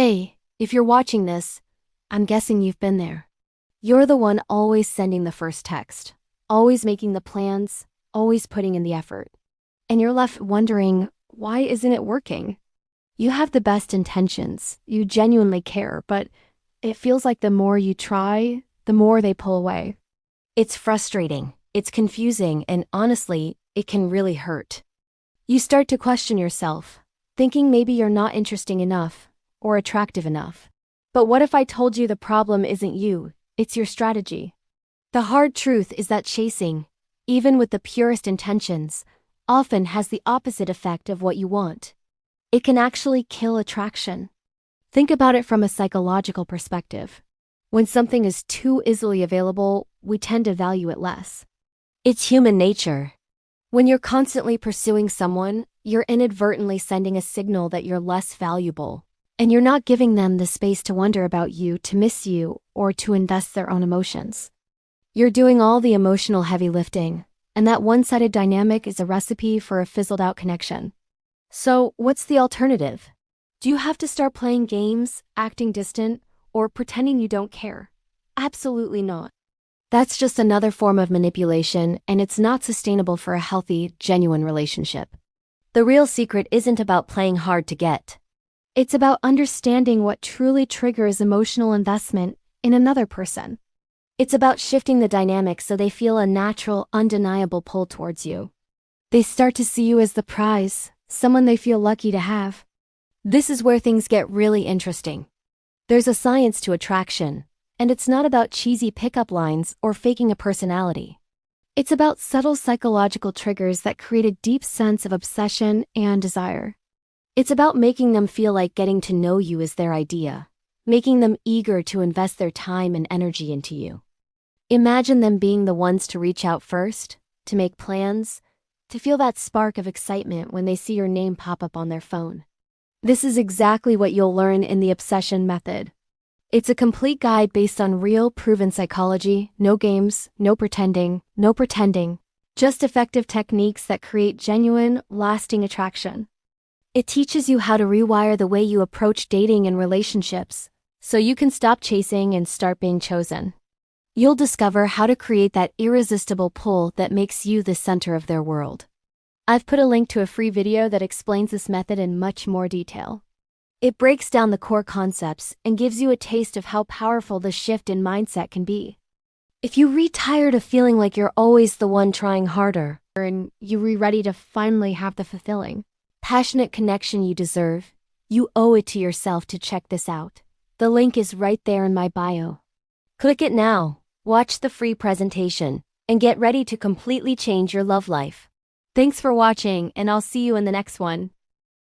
Hey, if you're watching this, I'm guessing you've been there. You're the one always sending the first text, always making the plans, always putting in the effort. And you're left wondering, why isn't it working? You have the best intentions, you genuinely care, but it feels like the more you try, the more they pull away. It's frustrating, it's confusing, and honestly, it can really hurt. You start to question yourself, thinking maybe you're not interesting enough or attractive enough. But what if I told you the problem isn't you, it's your strategy? The hard truth is that chasing, even with the purest intentions, often has the opposite effect of what you want. It can actually kill attraction. Think about it from a psychological perspective. When something is too easily available, we tend to value it less. It's human nature. When you're constantly pursuing someone, you're inadvertently sending a signal that you're less valuable, and you're not giving them the space to wonder about you, to miss you, or to invest their own emotions. You're doing all the emotional heavy lifting, and that one-sided dynamic is a recipe for a fizzled-out connection. So, what's the alternative? Do you have to start playing games, acting distant, or pretending you don't care? Absolutely not. That's just another form of manipulation, and it's not sustainable for a healthy, genuine relationship. The real secret isn't about playing hard to get. It's about understanding what truly triggers emotional investment in another person. It's about shifting the dynamic so they feel a natural, undeniable pull towards you. They start to see you as the prize, someone they feel lucky to have. This is where things get really interesting. There's a science to attraction, and it's not about cheesy pickup lines or faking a personality. It's about subtle psychological triggers that create a deep sense of obsession and desire. It's about making them feel like getting to know you is their idea, making them eager to invest their time and energy into you. Imagine them being the ones to reach out first, to make plans, to feel that spark of excitement when they see your name pop up on their phone. This is exactly what you'll learn in the Obsession Method. It's a complete guide based on real, proven psychology, no games, no pretending, just effective techniques that create genuine, lasting attraction. It teaches you how to rewire the way you approach dating and relationships, so you can stop chasing and start being chosen. You'll discover how to create that irresistible pull that makes you the center of their world. I've put a link to a free video that explains this method in much more detail. It breaks down the core concepts and gives you a taste of how powerful the shift in mindset can be. If you re-tired of feeling like you're always the one trying harder, and you re-ready to finally have the fulfilling, passionate connection you deserve, you owe it to yourself to check this out. The link is right there in my bio. Click it now, watch the free presentation, and get ready to completely change your love life. Thanks for watching, and I'll see you in the next one.